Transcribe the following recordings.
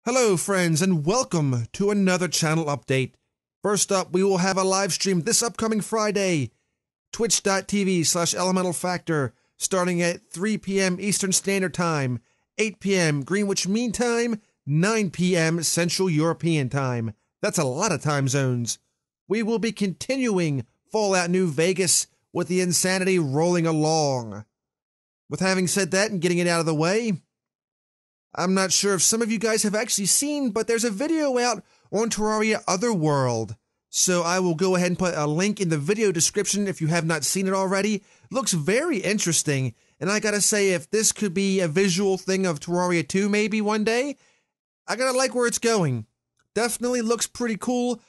Hello friends and welcome to another channel update. First up, we will have a live stream this upcoming Friday, twitch.tv/elementalfactor, starting at 3 p.m. Eastern Standard Time, 8 p.m. Greenwich Mean Time, 9 p.m. Central European Time. That's a lot of time zones. We will be continuing Fallout New Vegas with the insanity rolling along. With having said that and getting it out of the way, I'm not sure if some of you guys have actually seen, but there's a video out on Terraria Other World. So I will go ahead and put a link in the video description if you have not seen it already. Looks very interesting, and I gotta say, if this could be a visual thing of Terraria 2 maybe one day, I gotta like where it's going. Definitely looks pretty cool.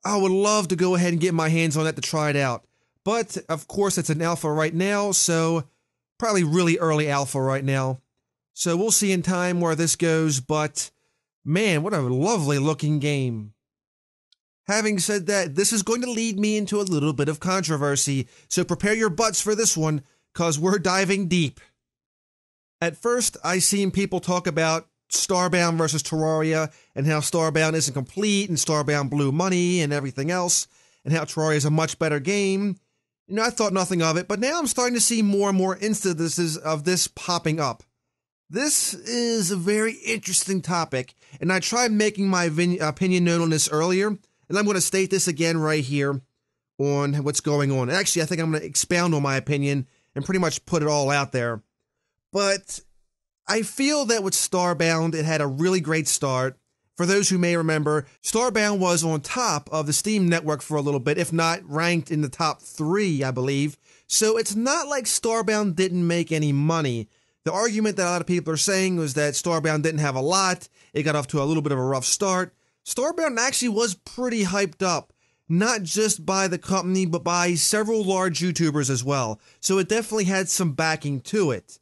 I would love to go ahead and get my hands on that to try it out. But, of course, it's an alpha right now, so probably really early alpha right now. So we'll see in time where this goes, but man, what a lovely looking game. Having said that, this is going to lead me into a little bit of controversy, so prepare your butts for this one, cause we're diving deep. At first, I seen people talk about Starbound versus Terraria, and how Starbound isn't complete, and Starbound blew money, and everything else, and how Terraria is a much better game. You know, I thought nothing of it, but now I'm starting to see more and more instances of this popping up. This is a very interesting topic, and I tried making my opinion known on this earlier, and I'm going to state this again right here on what's going on. Actually, I think I'm going to expound on my opinion and pretty much put it all out there. But I feel that with Starbound, it had a really great start. For those who may remember, Starbound was on top of the Steam network for a little bit, if not ranked in the top 3, I believe. So it's not like Starbound didn't make any money. The argument that a lot of people are saying was that Starbound didn't have a lot, it got off to a little bit of a rough start. Starbound actually was pretty hyped up, not just by the company, but by several large YouTubers as well, so it definitely had some backing to it.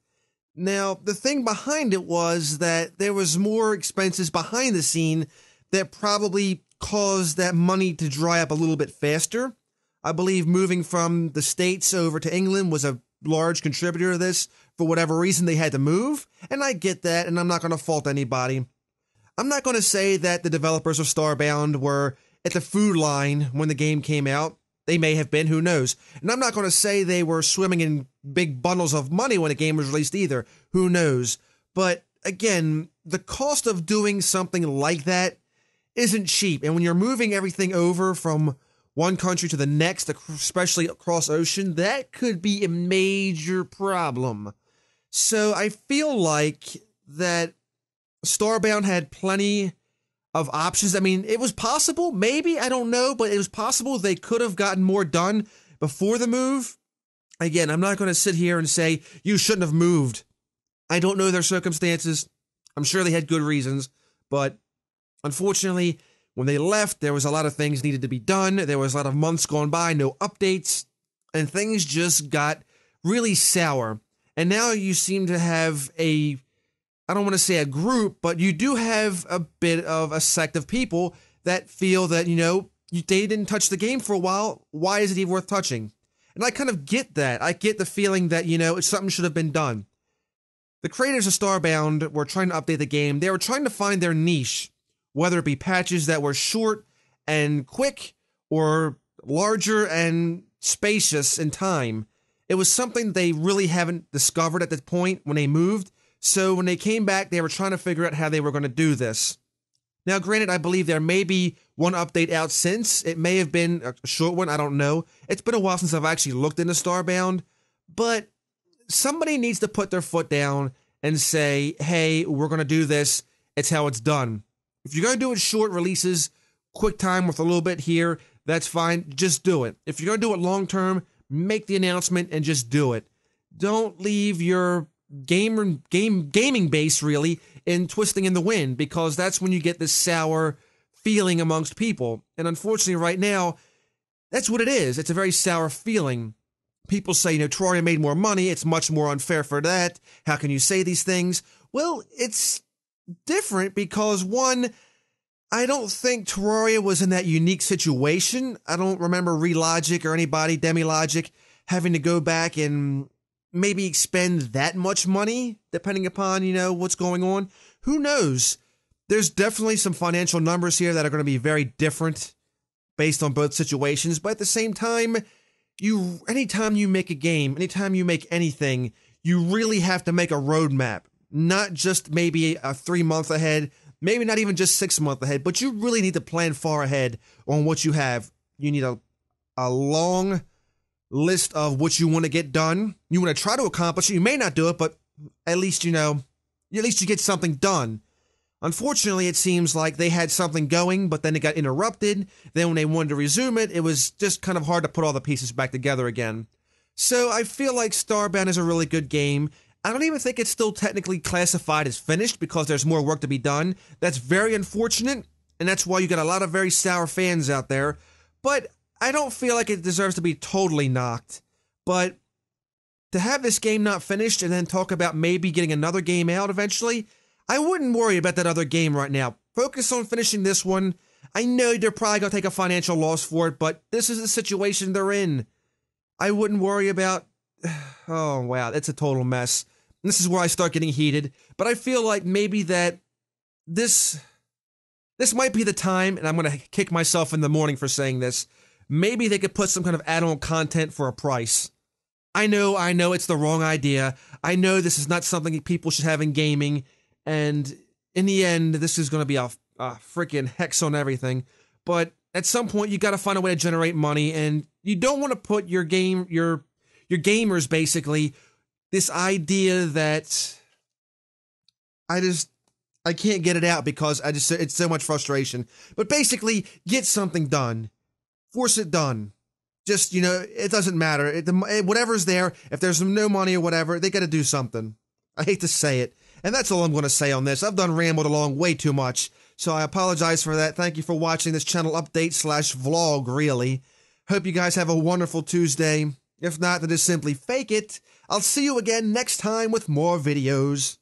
Now, the thing behind it was that there was more expenses behind the scene that probably caused that money to dry up a little bit faster. I believe moving from the States over to England was a large contributor to this. For whatever reason, they had to move, and I get that, and I'm not going to fault anybody. I'm not going to say that the developers of Starbound were at the food line when the game came out. They may have been, who knows. And I'm not going to say they were swimming in big bundles of money when the game was released either. Who knows? But again, the cost of doing something like that isn't cheap, and when you're moving everything over from one country to the next, especially across ocean, that could be a major problem. So I feel like that Starbound had plenty of options. I mean, it was possible, maybe, I don't know, but it was possible they could have gotten more done before the move. Again, I'm not going to sit here and say, you shouldn't have moved. I don't know their circumstances. I'm sure they had good reasons, but unfortunately, when they left, there was a lot of things needed to be done. There was a lot of months gone by, no updates, and things just got really sour. And now you seem to have I don't want to say a group, but you do have a bit of a sect of people that feel that, you know, they didn't touch the game for a while. Why is it even worth touching? And I kind of get that. I get the feeling that, you know, something should have been done. The creators of Starbound were trying to update the game. They were trying to find their niche, whether it be patches that were short and quick or larger and spacious in time. It was something they really haven't discovered at this point when they moved, so when they came back, they were trying to figure out how they were going to do this. Now, granted, I believe there may be one update out since. It may have been a short one, I don't know. It's been a while since I've actually looked into Starbound, but somebody needs to put their foot down and say, hey, we're going to do this. It's how it's done. If you're going to do it short releases, quick time with a little bit here, that's fine. Just do it. If you're going to do it long term, make the announcement and just do it. Don't leave your gaming base, really, in twisting in the wind, because that's when you get this sour feeling amongst people. And unfortunately, right now, that's what it is. It's a very sour feeling. People say, you know, Terraria made more money. It's much more unfair for that. How can you say these things? Well, it's different because, one, I don't think Terraria was in that unique situation. I don't remember Relogic or anybody, Demilogic, having to go back and maybe expend that much money, depending upon, you know, what's going on. Who knows? There's definitely some financial numbers here that are going to be very different based on both situations, but at the same time, anytime you make a game, anytime you make anything, you really have to make a roadmap. Not just maybe a 3 month ahead, maybe not even just 6 months ahead, but you really need to plan far ahead on what you have. You need a long list of what you want to get done. You want to try to accomplish it. You may not do it, but at least you get something done. Unfortunately, it seems like they had something going, but then it got interrupted. Then when they wanted to resume it, it was just kind of hard to put all the pieces back together again. So I feel like Starbound is a really good game. I don't even think it's still technically classified as finished because there's more work to be done. That's very unfortunate, and that's why you got a lot of very sour fans out there. But I don't feel like it deserves to be totally knocked. But to have this game not finished and then talk about maybe getting another game out eventually, I wouldn't worry about that other game right now. Focus on finishing this one. I know they're probably going to take a financial loss for it, but this is the situation they're in. I wouldn't worry about... Oh, wow, it's a total mess. This is where I start getting heated. But I feel like maybe that this might be the time, and I'm going to kick myself in the morning for saying this. Maybe they could put some kind of add-on content for a price. I know it's the wrong idea. I know this is not something people should have in gaming. And in the end, this is going to be a freaking hex on everything. But at some point, you got to find a way to generate money, and you don't want to put your gamers basically this idea that I can't get it out because it's so much frustration. But basically, get something done, force it done. Just it doesn't matter. Whatever's there. If there's no money or whatever, they got to do something. I hate to say it. And that's all I'm going to say on this. I've done rambled along way too much, so I apologize for that. Thank you for watching this channel update / vlog, really. Hope you guys have a wonderful Tuesday. If not, then just simply fake it. I'll see you again next time with more videos.